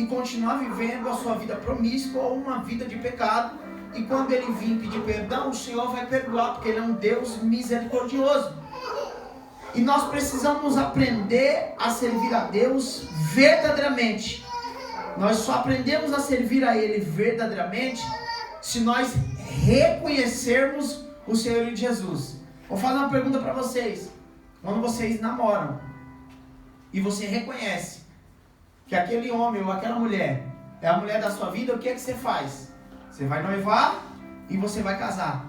e continuar vivendo a sua vida promíscua ou uma vida de pecado. E quando ele vir pedir perdão, o Senhor vai perdoar, porque ele é um Deus misericordioso. E nós precisamos aprender a servir a Deus verdadeiramente. Nós só aprendemos a servir a Ele verdadeiramente se nós reconhecermos o Senhor Jesus. Vou fazer uma pergunta para vocês. Quando vocês namoram e você reconhece que aquele homem ou aquela mulher é a mulher da sua vida, o que é que você faz? Você vai noivar e você vai casar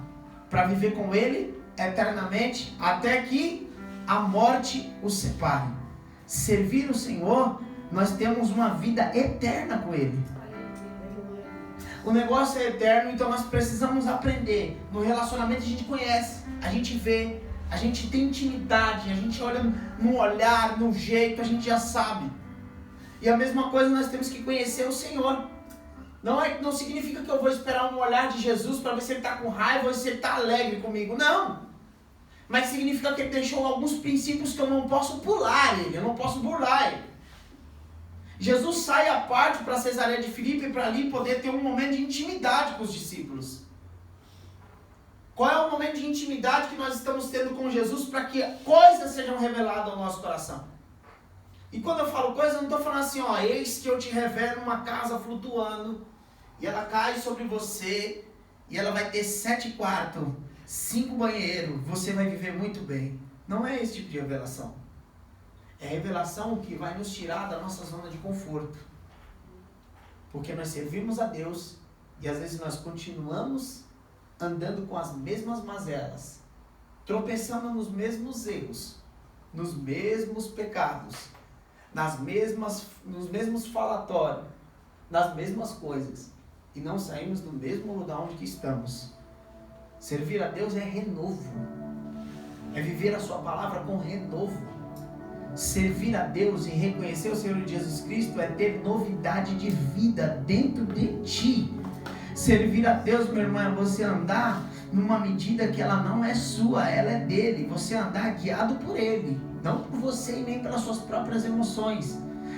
para viver com ele eternamente até que a morte os separe. Servir o Senhor, nós temos uma vida eterna com ele. O negócio é eterno, então nós precisamos aprender. No relacionamento a gente conhece, a gente vê, a gente tem intimidade, a gente olha no olhar, no jeito, a gente já sabe. E a mesma coisa nós temos que conhecer o Senhor. Não significa que eu vou esperar um olhar de Jesus para ver se ele está com raiva ou se ele está alegre comigo. Não. Mas significa que ele deixou alguns princípios que eu não posso pular ele, eu não posso burlar ele. Jesus sai à parte para Cesareia de Filipe para ali poder ter um momento de intimidade com os discípulos. Qual é o momento de intimidade que nós estamos tendo com Jesus para que coisas sejam reveladas ao nosso coração? E quando eu falo coisa, eu não estou falando assim, ó, eis que eu te revelo uma casa flutuando, e ela cai sobre você, e ela vai ter 7 quartos, 5 banheiros, você vai viver muito bem. Não é esse tipo de revelação. É revelação que vai nos tirar da nossa zona de conforto. Porque nós servimos a Deus, e às vezes nós continuamos andando com as mesmas mazelas, tropeçando nos mesmos erros, nos mesmos pecados, nos mesmos falatórios, nas mesmas coisas, e não saímos do mesmo lugar onde que estamos. Servir a Deus é renovo, é viver a sua palavra com renovo. Servir a Deus e reconhecer o Senhor Jesus Cristo é ter novidade de vida dentro de ti. Servir a Deus, meu irmão, é você andar numa medida que ela não é sua, ela é dele. Você andar guiado por ele, não por você e nem pelas suas próprias emoções.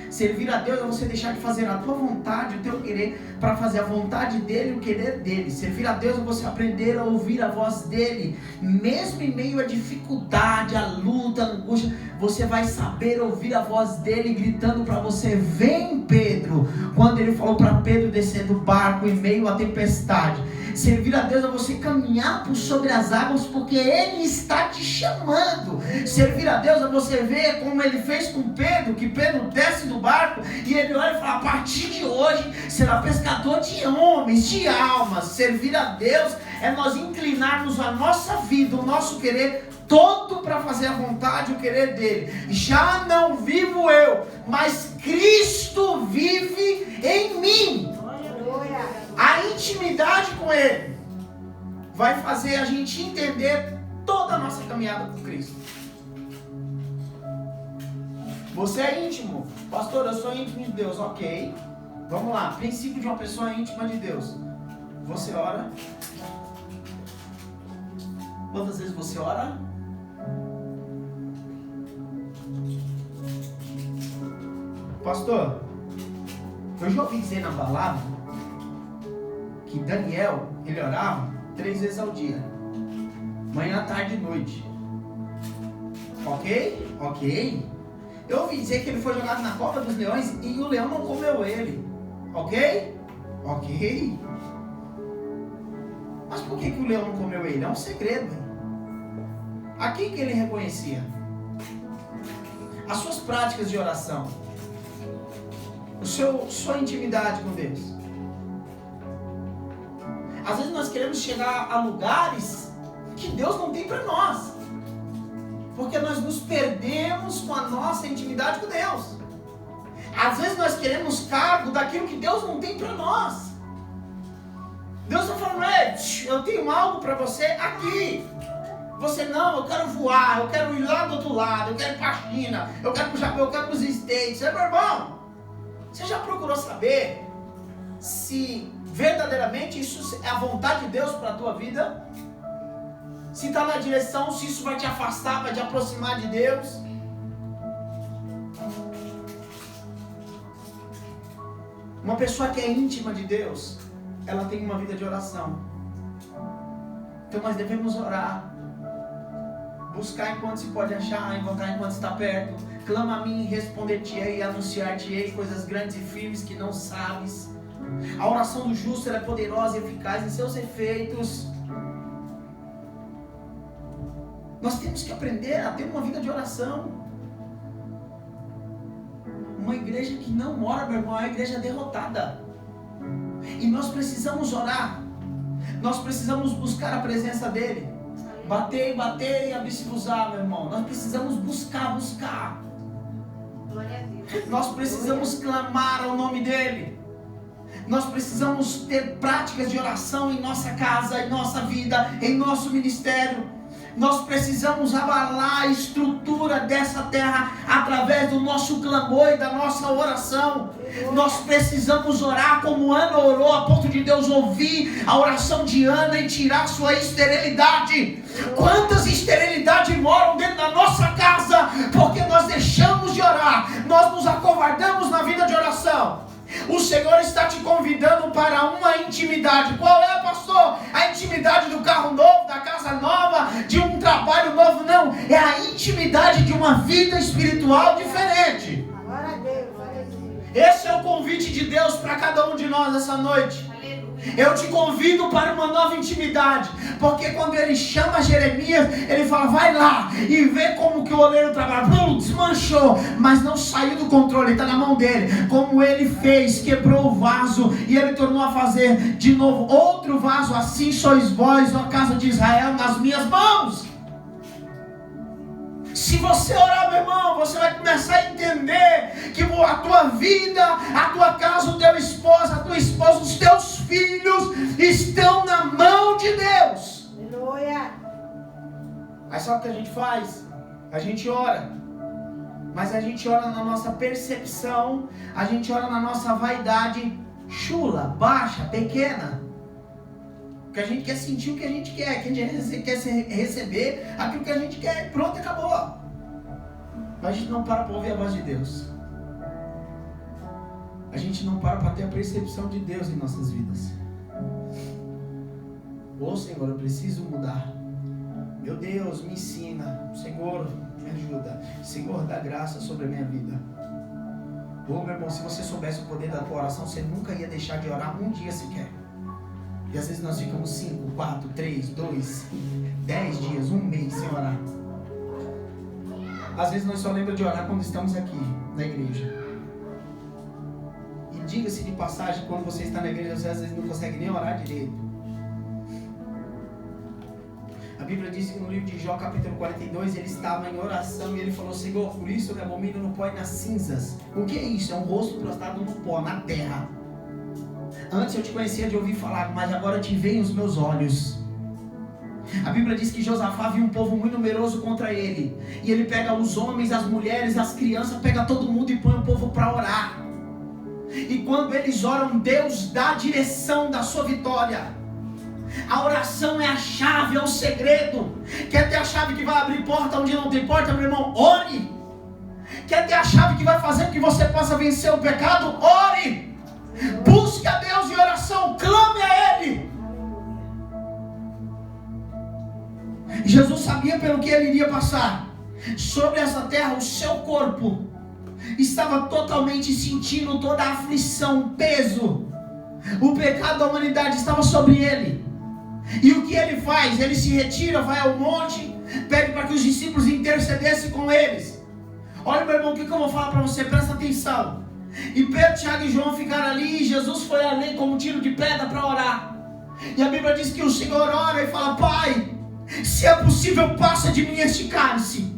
Servir a Deus é você deixar de fazer a tua vontade, o teu querer, para fazer a vontade dele e o querer dele. Servir a Deus é você aprender a ouvir a voz dele, mesmo em meio à dificuldade, à luta, à angústia, você vai saber ouvir a voz dele gritando para você: vem, Pedro. Quando ele falou para Pedro descer do barco em meio à tempestade. Servir a Deus é você caminhar por sobre as águas, porque ele está te chamando. Servir a Deus é você ver como ele fez com Pedro, que Pedro desce do barco e ele olha e fala: a partir de hoje será pescador de homens, de almas. Servir a Deus é nós inclinarmos a nossa vida, o nosso querer todo para fazer a vontade e o querer dele. Já não vivo eu, mas Cristo vive em mim. A intimidade com ele vai fazer a gente entender toda a nossa caminhada com Cristo. Você é íntimo. Pastor, eu sou íntimo de Deus. Ok. Vamos lá. Princípio de uma pessoa íntima de Deus. Você ora. Quantas vezes você ora? Pastor, eu já ouvi dizer na palavra que Daniel, ele orava 3 vezes ao dia. Manhã, tarde e noite. Ok? Ok. Eu ouvi dizer que ele foi jogado na cova dos leões e o leão não comeu ele. Ok? Ok. Mas por que o leão não comeu ele? É um segredo. A quem que ele reconhecia? As suas práticas de oração. Sua intimidade com Deus. Às vezes nós queremos chegar a lugares que Deus não tem para nós, porque nós nos perdemos com a nossa intimidade com Deus. Às vezes nós queremos cargo daquilo que Deus não tem para nós. Deus está falando: eu tenho algo para você aqui. Você não, eu quero voar, eu quero ir lá do outro lado, eu quero ir para a China, eu quero para o Japão, eu quero para os States. Meu irmão, você já procurou saber se verdadeiramente isso é a vontade de Deus para a tua vida? Se está na direção, se isso vai te afastar, vai te aproximar de Deus? Uma pessoa que é íntima de Deus, ela tem uma vida de oração. Então nós devemos orar, buscar enquanto se pode achar, invocar enquanto está perto. Clama a mim, responder-te-ei, anunciar-te-ei coisas grandes e firmes que não sabes. A oração do justo é poderosa e eficaz em seus efeitos. Nós temos que aprender a ter uma vida de oração. Uma igreja que não ora, meu irmão, é uma igreja derrotada. E nós precisamos orar. Nós precisamos buscar a presença dele. Batei, batei, abri-se-vos-á, meu irmão. Nós precisamos buscar. Glória a Deus. Nós precisamos clamar ao nome dele. Nós precisamos ter práticas de oração em nossa casa, em nossa vida, em nosso ministério. Nós precisamos abalar a estrutura dessa terra através do nosso clamor e da nossa oração. Nós precisamos orar como Ana orou, a ponto de Deus ouvir a oração de Ana e tirar sua esterilidade. Quantas esterilidades moram dentro da nossa casa porque nós deixamos de orar, nós nos acovardamos na vida de oração. O Senhor está te convidando para uma intimidade. Qual é, pastor? A intimidade do carro novo, da casa nova, de um trabalho novo? Não, é a intimidade de uma vida espiritual diferente. Glória a Deus, glória a Deus. Esse é o convite de Deus para cada um de nós essa noite. Eu te convido para uma nova intimidade, porque quando ele chama Jeremias, ele fala, vai lá e vê como que o oleiro trabalha. Desmanchou, mas não saiu do controle, está na mão dele. Como ele fez, quebrou o vaso e ele tornou a fazer de novo outro vaso. Assim sois vós, ó casa de Israel, nas minhas mãos. Se você orar, meu irmão, você vai começar a entender que a tua vida, a tua casa, o teu esposo, a tua esposa, os teus filhos estão na mão de Deus. Aleluia. Aí sabe o que a gente faz? A gente ora. Mas a gente ora na nossa percepção, a gente ora na nossa vaidade chula, baixa, pequena. Porque a gente quer sentir o que a gente quer, que a gente quer receber aquilo que a gente quer, pronto, acabou. Mas a gente não para ouvir a voz de Deus. A gente não para ter a percepção de Deus em nossas vidas. Ô Senhor, eu preciso mudar. Meu Deus, me ensina. Senhor, me ajuda. Senhor, dá graça sobre a minha vida. Ô meu irmão, se você soubesse o poder da tua oração, você nunca ia deixar de orar um dia sequer. E às vezes nós ficamos 5, 4, 3, 2, 10 dias, um mês sem orar. Às vezes nós só lembramos de orar quando estamos aqui na igreja. E diga-se de passagem, quando você está na igreja, você às vezes não consegue nem orar direito. A Bíblia diz que no livro de Jó, capítulo 42, ele estava em oração e ele falou, Senhor, por isso eu me abomino no pó e nas cinzas. O que é isso? É um rosto prostrado no pó, na terra. Antes eu te conhecia de ouvir falar, mas agora te veem os meus olhos. A Bíblia diz que Josafá viu um povo muito numeroso contra ele. E ele pega os homens, as mulheres, as crianças, pega todo mundo e põe o povo para orar. E quando eles oram, Deus dá a direção da sua vitória. A oração é a chave, é o segredo. Quer ter a chave que vai abrir porta onde não tem porta, meu irmão? Ore. Quer ter a chave que vai fazer com que você possa vencer o pecado? Ore. Busque a Deus em oração, clame a Ele. Jesus sabia pelo que Ele iria passar. Sobre essa terra, o seu corpo estava totalmente sentindo toda a aflição, peso. O pecado da humanidade estava sobre Ele. E o que Ele faz? Ele se retira, vai ao monte, pede para que os discípulos intercedessem com eles. Olha, meu irmão, o que eu vou falar para você? Presta atenção. E Pedro, Tiago e João ficaram ali, e Jesus foi ali com um tiro de pedra para orar. E a Bíblia diz que o Senhor ora e fala, Pai, se é possível, passa de mim este cálice.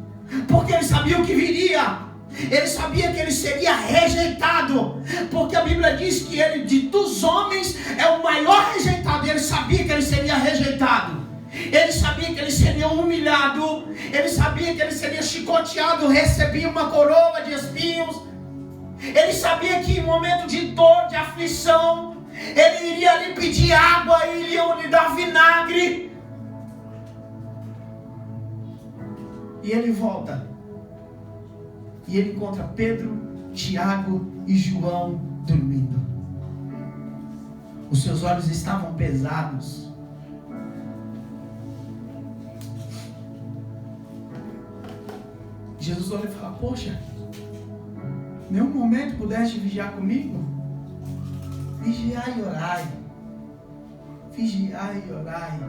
Porque ele sabia o que viria. Ele sabia que ele seria rejeitado. Porque a Bíblia diz que ele, dos homens, é o maior rejeitado. Ele sabia que ele seria rejeitado. Ele sabia que ele seria humilhado. Ele sabia que ele seria chicoteado, recebia uma coroa de espinhos. Ele sabia que em momento de dor, de aflição, ele iria lhe pedir água e iriam lhe dar vinagre. E ele volta. E ele encontra Pedro, Tiago e João dormindo. Os seus olhos estavam pesados. Jesus olha e fala: poxa, nenhum momento pudeste vigiar comigo? Vigiai e orai. Vigiai e orai.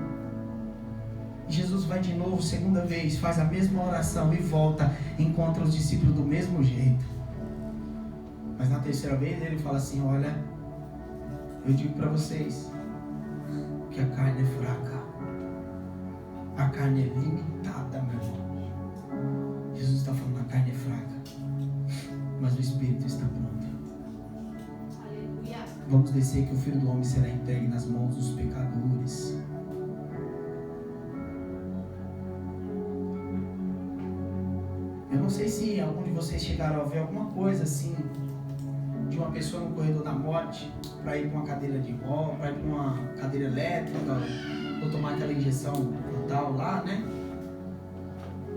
Jesus vai de novo, segunda vez, faz a mesma oração e volta, encontra os discípulos do mesmo jeito. Mas na terceira vez ele fala assim: olha, eu digo para vocês que a carne é fraca. A carne é limitada, meu irmão. Jesus está falando: a carne é fraca, mas o Espírito está pronto. Aleluia. Vamos descer que o Filho do Homem será entregue nas mãos dos pecadores. Eu não sei se algum de vocês chegaram a ver alguma coisa assim, de uma pessoa no corredor da morte, para ir para uma cadeira de roda, para ir para uma cadeira elétrica, ou tomar aquela injeção tal lá, né?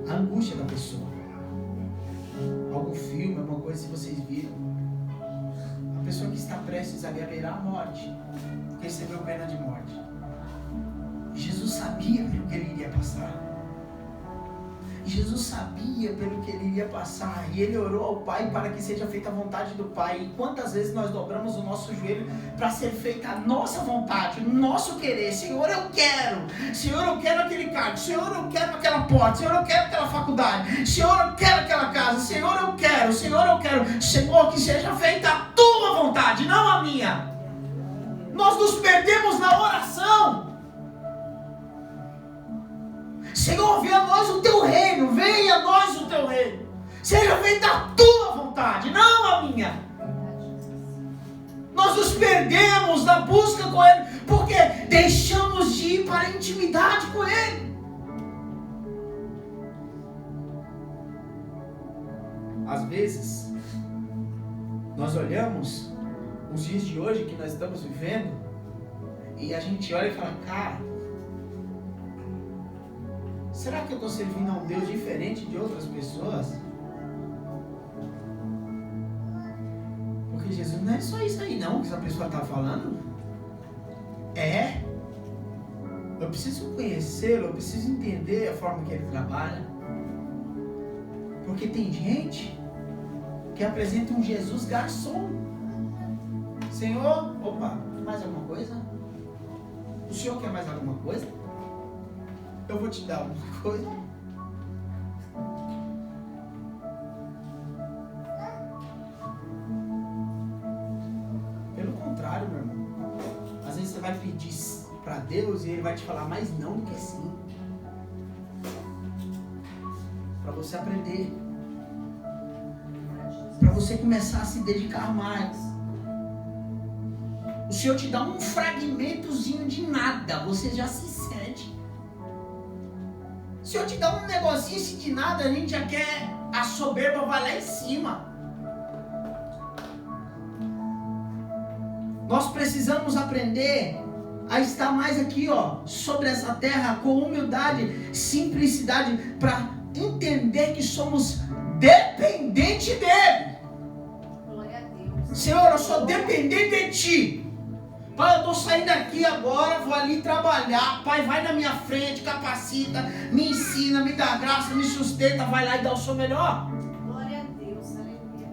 A angústia da pessoa. Algum filme, alguma coisa, se vocês viram. A pessoa que está prestes a beirar a morte, recebeu pena de morte. Jesus sabia pelo que ele iria passar. Jesus sabia pelo que ele iria passar. E ele orou ao Pai para que seja feita a vontade do Pai. E quantas vezes nós dobramos o nosso joelho para ser feita a nossa vontade, o nosso querer. Senhor, eu quero. Senhor, eu quero aquele cargo. Senhor, eu quero aquela porta. Senhor, eu quero aquela faculdade. Senhor, eu quero aquela casa. Senhor, eu quero. Senhor, eu quero. Senhor, que seja feita a tua vontade, não a minha. Nós nos perdemos na oração. Senhor, venha a nós o teu reino, venha a nós o teu reino, seja feita a tua vontade, não a minha. Nós nos perdemos na busca com Ele, porque deixamos de ir para a intimidade com Ele. Às vezes, nós olhamos os dias de hoje que nós estamos vivendo, e a gente olha e fala: cara, será que eu estou servindo a um Deus diferente de outras pessoas? Porque Jesus não é só isso aí não que essa pessoa está falando. É. Eu preciso conhecê-lo, eu preciso entender a forma que ele trabalha. Porque tem gente que apresenta um Jesus garçom. Senhor, opa, mais alguma coisa? O senhor quer mais alguma coisa? Eu vou te dar alguma coisa. Pelo contrário, meu irmão. Às vezes você vai pedir para Deus e Ele vai te falar mais não do que sim. Para você aprender. Para você começar a se dedicar mais. O Senhor te dá um fragmentozinho de nada. Você já se sente. Se eu te dar um negocinho assim de nada, a gente já quer, a soberba vai lá em cima. Nós precisamos aprender a estar mais aqui, ó, sobre essa terra com humildade, simplicidade, para entender que somos dependentes dele. Glória a Deus. Senhor, eu sou dependente de ti. Pai, eu estou saindo daqui agora, vou ali trabalhar. Pai, vai na minha frente, capacita, me ensina, me dá graça, me sustenta, vai lá e dá o seu melhor. Glória a Deus, aleluia.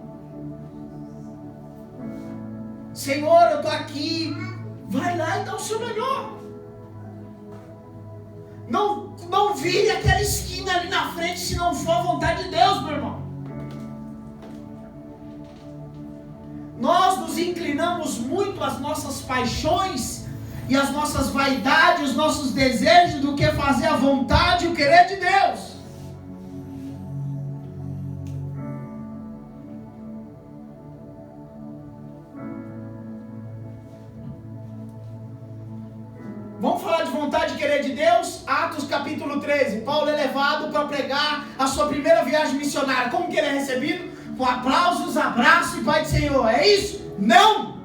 Senhor, eu estou aqui, vai lá e dá o seu melhor. Não vire aquela esquina ali na frente se não for a vontade de Deus, meu irmão. Nós nos inclinamos muito às nossas paixões e às nossas vaidades, os nossos desejos, do que fazer a vontade e o querer de Deus. Vamos falar de vontade e querer de Deus? Atos capítulo 13. Paulo é levado para pregar a sua primeira viagem missionária. Como que ele é recebido? Com aplausos, abraços e Pai do Senhor. É isso? Não!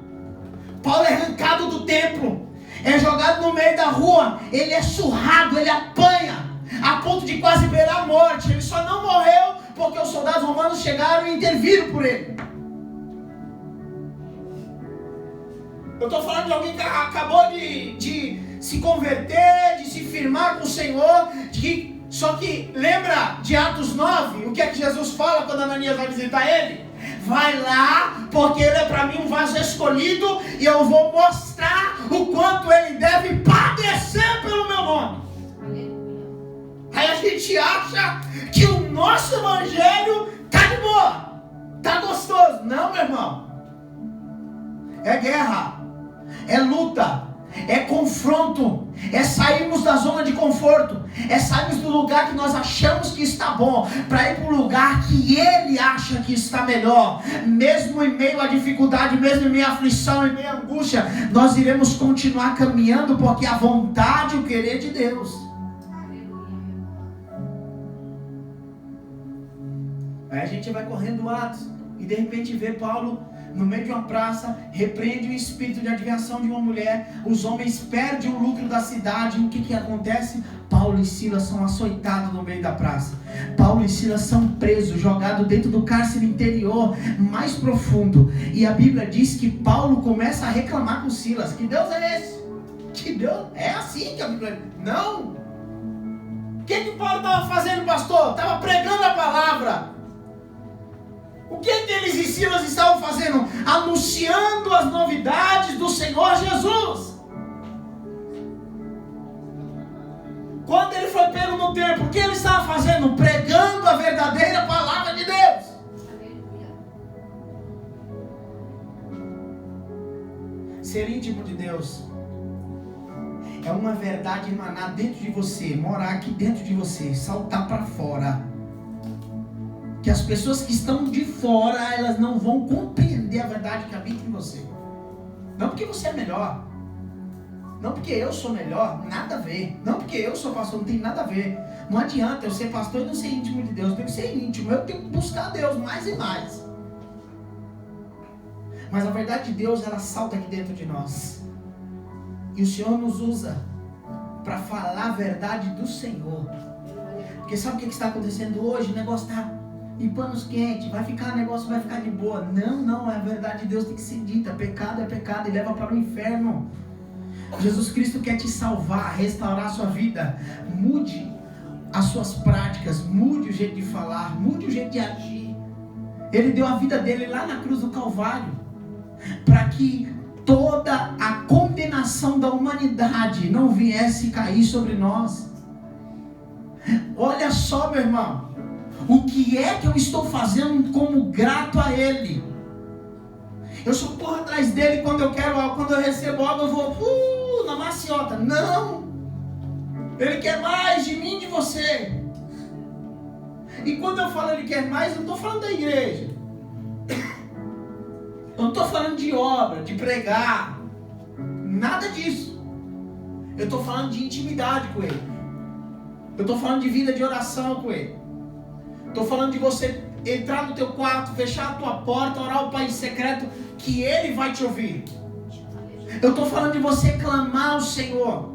Paulo é arrancado do templo, é jogado no meio da rua, ele é surrado, ele apanha, a ponto de quase beirar a morte. Ele só não morreu porque os soldados romanos chegaram e interviram por ele. Eu estou falando de alguém que acabou de se converter, de se firmar com o Senhor. Só que lembra de Atos 9? O que é que Jesus fala quando Ananias vai visitar ele? Vai lá, porque ele é para mim um vaso escolhido, e eu vou mostrar o quanto ele deve padecer pelo meu nome. Aleluia. Aí a gente acha que o nosso evangelho tá de boa, tá gostoso. Não, meu irmão. É guerra, é luta, é confronto, é sairmos da zona de conforto, é sairmos do lugar que nós achamos que está bom, para ir para o lugar que Ele acha que está melhor. Mesmo em meio à dificuldade, mesmo em meio à aflição, em meio à angústia, nós iremos continuar caminhando, porque a vontade e o querer de Deus. Aí a gente vai correndo Atos e de repente vê Paulo no meio de uma praça, repreende o espírito de adivinhação de uma mulher. Os homens perdem o lucro da cidade. E o que acontece? Paulo e Silas são açoitados no meio da praça. Paulo e Silas são presos, jogados dentro do cárcere interior mais profundo. E a Bíblia diz que Paulo começa a reclamar com Silas. Que Deus é esse? Que Deus? É assim que a Bíblia diz. Não! O que Paulo estava fazendo, pastor? Estava pregando a palavra. O que eles e Silas estavam fazendo? Anunciando as novidades do Senhor Jesus. Quando ele foi pego no templo, o que ele estava fazendo? Pregando a verdadeira palavra de Deus. Ser íntimo de Deus é uma verdade emanar dentro de você, morar aqui dentro de você, saltar para fora. Que as pessoas que estão de fora, elas não vão compreender a verdade que habita em você. Não porque você é melhor. Não porque eu sou melhor, nada a ver. Não porque eu sou pastor, não tem nada a ver. Não adianta eu ser pastor e não ser íntimo de Deus. Eu tenho que ser íntimo, eu tenho que buscar Deus mais e mais. Mas a verdade de Deus, ela salta aqui dentro de nós. E o Senhor nos usa para falar a verdade do Senhor. Porque sabe o que está acontecendo hoje? O negócio está em panos quentes, o negócio vai ficar de boa. Não, a verdade de Deus tem que ser dita. Pecado é pecado e leva para o inferno. Jesus Cristo quer te salvar, restaurar a sua vida. Mude as suas práticas, mude o jeito de falar, mude o jeito de agir. Ele deu a vida dele lá na cruz do Calvário, para que toda a condenação da humanidade não viesse cair sobre nós. Olha só, meu irmão, o que é que eu estou fazendo como grato a Ele? Eu só corro atrás dele quando eu recebo algo, eu vou na maciota. Não! Ele quer mais de mim e de você. E quando eu falo Ele quer mais, eu não estou falando da igreja. Eu não estou falando de obra, de pregar. Nada disso. Eu estou falando de intimidade com Ele. Eu estou falando de vida de oração com Ele. Estou falando de você entrar no teu quarto, fechar a tua porta, orar ao Pai secreto, que Ele vai te ouvir. Eu estou falando de você clamar ao Senhor.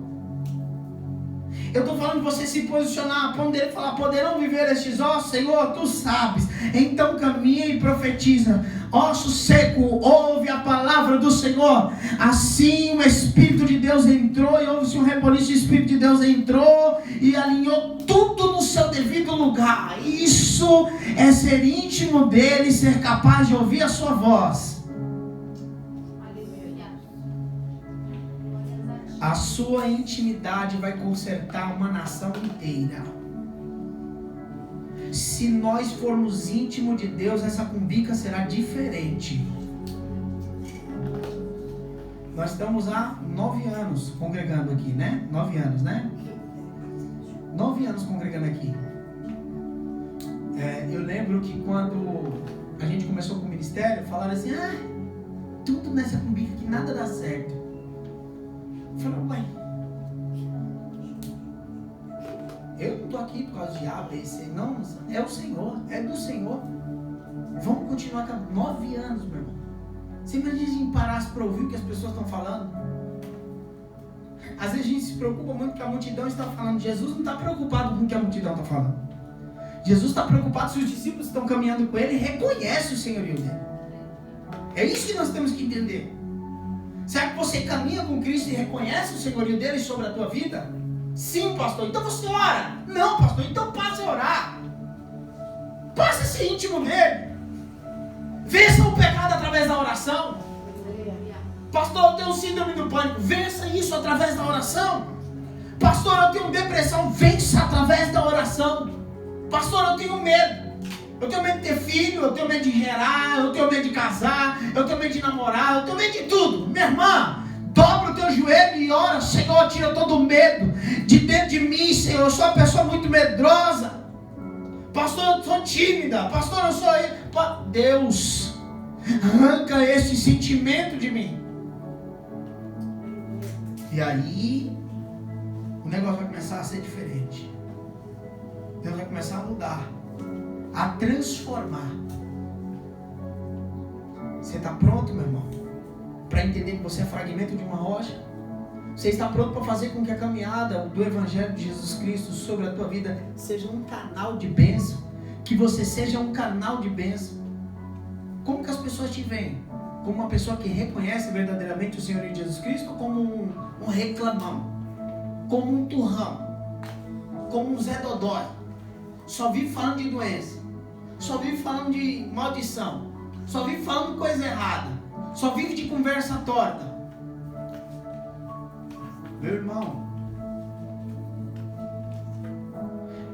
Eu estou falando de você se posicionar, ponto dele falar, poderão viver estes ossos? Senhor, Tu sabes. Então caminha e profetiza. Osso seco, ouve a palavra do Senhor. Assim o Espírito de Deus entrou, e houve-se um reboliço. O Espírito de Deus entrou e alinhou tudo no seu devido lugar. Isso é ser íntimo dele, ser capaz de ouvir a sua voz. A sua intimidade vai consertar uma nação inteira. Se nós formos íntimos de Deus, essa cumbica será diferente. Nós estamos há 9 anos congregando aqui, né? 9 anos, né? 9 anos congregando aqui. Eu lembro que quando a gente começou com o ministério, falaram assim, tudo nessa cumbica aqui, nada dá certo. Eu falei, ué, eu não estou aqui por causa de A, B, C, não, é o Senhor, é do Senhor. Vamos continuar com 9 anos, meu irmão. Você imagina em parar para ouvir o que as pessoas estão falando? Às vezes a gente se preocupa muito com o que a multidão está falando. Jesus não está preocupado com o que a multidão está falando. Jesus está preocupado se os discípulos estão caminhando com Ele e reconhece o senhorio dele. É isso que nós temos que entender. Será que você caminha com Cristo e reconhece o senhorio dele sobre a tua vida? Sim, pastor. Então você ora. Não, pastor. Então passe a orar. Passe a ser íntimo dele. Vença o pecado através da oração. Pastor, eu tenho síndrome do pânico. Vença isso através da oração. Pastor, eu tenho depressão. Vença através da oração. Pastor, eu tenho medo. Eu tenho medo de ter filho, eu tenho medo de gerar, eu tenho medo de casar, eu tenho medo de namorar, eu tenho medo de tudo. Minha irmã, dobra o teu joelho e ora: Senhor, tira todo o medo de dentro de mim, Senhor. Eu sou uma pessoa muito medrosa. Pastor, eu sou tímida. Pastor, eu sou... Deus, arranca esse sentimento de mim. E aí, o negócio vai começar a ser diferente. Deus vai começar a mudar, a transformar. Você está pronto, meu irmão, para entender que você é fragmento de uma rocha? Você está pronto para fazer com que a caminhada do Evangelho de Jesus Cristo sobre a tua vida seja um canal de bênção? Que você seja um canal de bênção? Como que as pessoas te veem? Como uma pessoa que reconhece verdadeiramente o Senhor de Jesus Cristo, ou como um reclamão? Como um turrão? Como um Zé Dodói? Só vive falando de doença, só vive falando de maldição, só vive falando coisa errada, só vive de conversa torta. Meu irmão,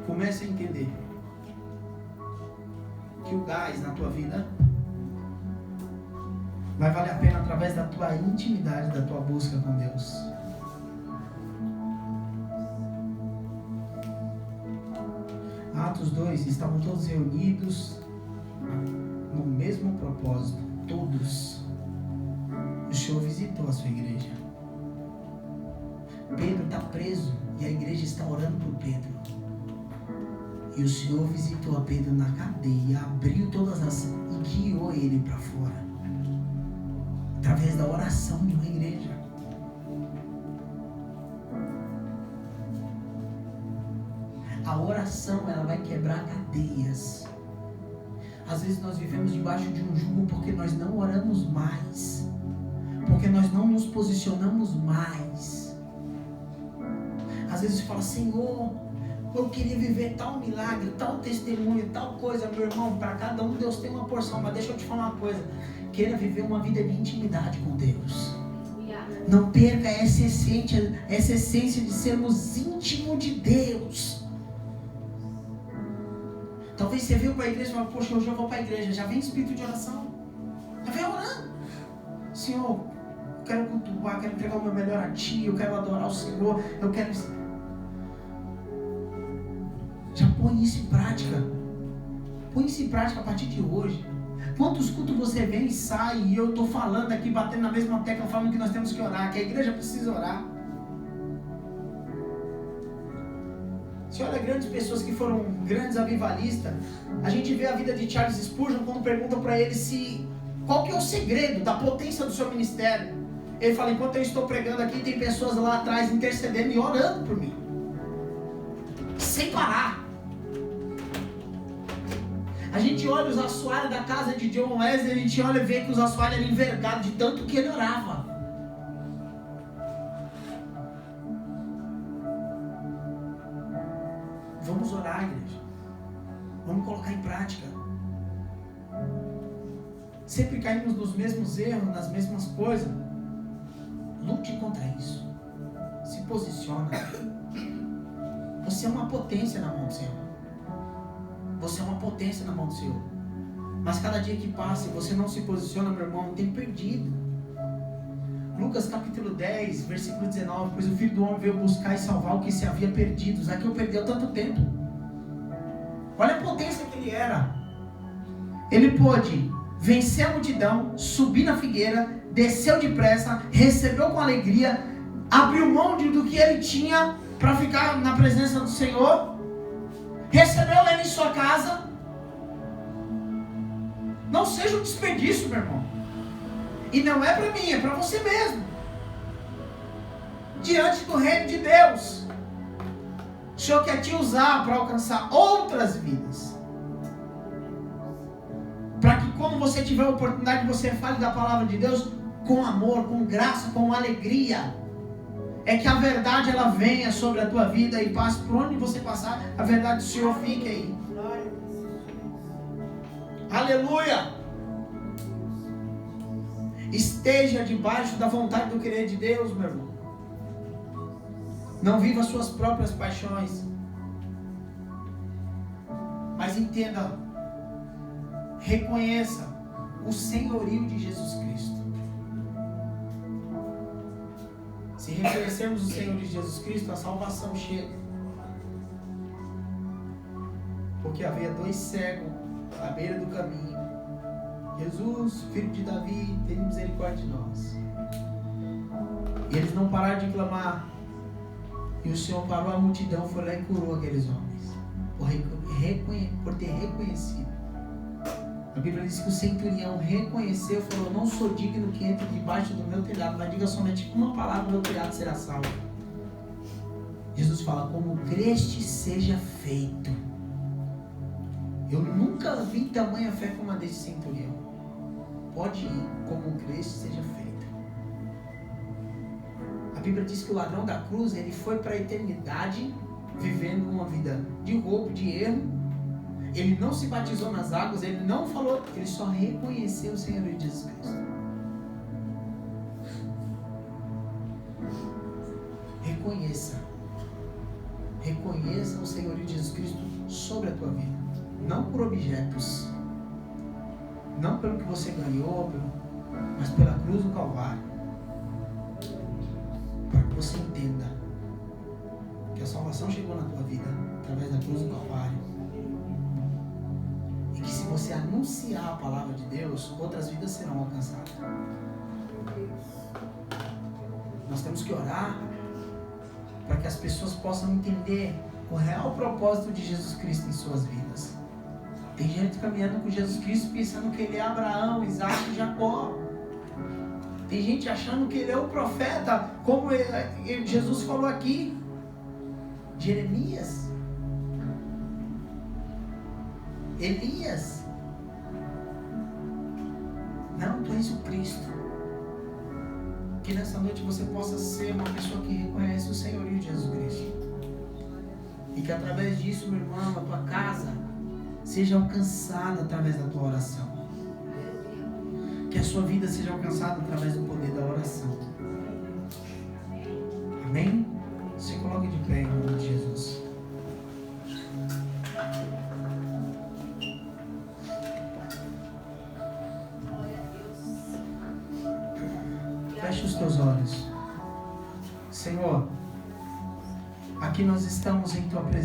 comece a entender que o gás na tua vida vai valer a pena através da tua intimidade, da tua busca com Deus. Atos 2, estavam todos reunidos no mesmo propósito, todos. O Senhor visitou a sua igreja. Pedro está preso e a igreja está orando por Pedro. E o Senhor visitou a Pedro na cadeia, abriu todas as... e guiou ele para fora. Através da oração de uma igreja. A oração, ela vai quebrar cadeias. Às vezes nós vivemos debaixo de um jugo porque nós não oramos mais. Porque nós não nos posicionamos mais. Às vezes você fala: Senhor, eu queria viver tal milagre, tal testemunho, tal coisa. Meu irmão, para cada um Deus tem uma porção. Mas deixa eu te falar uma coisa: queira viver uma vida de intimidade com Deus. Não perca essa essência de sermos íntimos de Deus. Talvez você veio para a igreja e fala: poxa, hoje eu vou para a igreja. Já vem espírito de oração. Já vem orando. Senhor, eu quero cultuar, quero entregar o meu melhor a Ti, eu quero adorar o Senhor, eu quero... Já põe isso em prática. Põe isso em prática a partir de hoje. Quantos cultos você vem e sai, e eu estou falando aqui, batendo na mesma tecla, falando que nós temos que orar, que a igreja precisa orar. Você olha grandes pessoas que foram grandes avivalistas. A gente vê a vida de Charles Spurgeon quando perguntam para ele qual que é o segredo da potência do seu ministério. Ele fala: enquanto eu estou pregando aqui, tem pessoas lá atrás intercedendo e orando por mim, sem parar. A gente olha os assoalhos da casa de John Wesley, a gente olha e vê que os assoalhos eram envergados de tanto que ele orava. Vamos orar, igreja. Vamos colocar em prática. Sempre caímos nos mesmos erros, nas mesmas coisas. Lute contra isso. Se posiciona. Você é uma potência na mão do Senhor. Você é uma potência na mão do Senhor. Mas cada dia que passa e você não se posiciona, meu irmão, tem perdido. Lucas capítulo 10, versículo 19. Pois o Filho do Homem veio buscar e salvar o que se havia perdido. Zaqueu perdeu tanto tempo. Olha a potência que ele era. Ele pôde vencer a multidão, subir na figueira, desceu depressa, recebeu com alegria, abriu mão do que ele tinha para ficar na presença do Senhor, recebeu ele em sua casa. Não seja um desperdício, meu irmão. E não é para mim, é para você mesmo. Diante do reino de Deus, o Senhor quer te usar para alcançar outras vidas. Para que quando você tiver a oportunidade, você fale da palavra de Deus, com amor, com graça, com alegria. É que a verdade ela venha sobre a tua vida e passe por onde você passar, a verdade do Senhor fique aí. Aleluia! Esteja debaixo da vontade do querer de Deus, meu irmão. Não viva suas próprias paixões. Mas entenda, reconheça o senhorio de Jesus Cristo. Se reconhecermos o Senhor de Jesus Cristo, a salvação chega. Porque havia 2 cegos à beira do caminho. Jesus, filho de Davi, tem misericórdia de nós. E eles não pararam de clamar. E o Senhor parou a multidão, foi lá e curou aqueles homens. Por ter reconhecido. A Bíblia diz que o centurião reconheceu e falou: não sou digno que entre debaixo do meu telhado, mas diga somente uma palavra, meu telhado será salvo. Jesus fala: como creste seja feito. Eu nunca vi tamanha fé como a desse centurião. Pode ir, como creste seja feito. A Bíblia diz que o ladrão da cruz, ele foi para a eternidade vivendo uma vida de roubo, de erro. Ele não se batizou nas águas, ele não falou, ele só reconheceu o Senhor de Jesus Cristo. Reconheça. Reconheça o Senhor de Jesus Cristo sobre a tua vida. Não por objetos. Não pelo que você ganhou, mas pela cruz do Calvário. Para que você entenda que a salvação chegou na tua vida através da cruz do Calvário. E que se você anunciar a palavra de Deus, outras vidas serão alcançadas. Nós temos que orar para que as pessoas possam entender o real propósito de Jesus Cristo em suas vidas. Tem gente caminhando com Jesus Cristo pensando que ele é Abraão, Isaac e Jacó. Tem gente achando que ele é o profeta, como Jesus falou aqui, Jeremias, Elias. Não, tu és o Cristo. Que nessa noite você possa ser uma pessoa que reconhece o senhorio de Jesus Cristo. E que através disso, meu irmão, a tua casa seja alcançada através da tua oração. Que a sua vida seja alcançada através do poder da oração. Amém? Se coloque de pé em nome de Jesus. Feche os teus olhos. Senhor, aqui nós estamos em tua presença.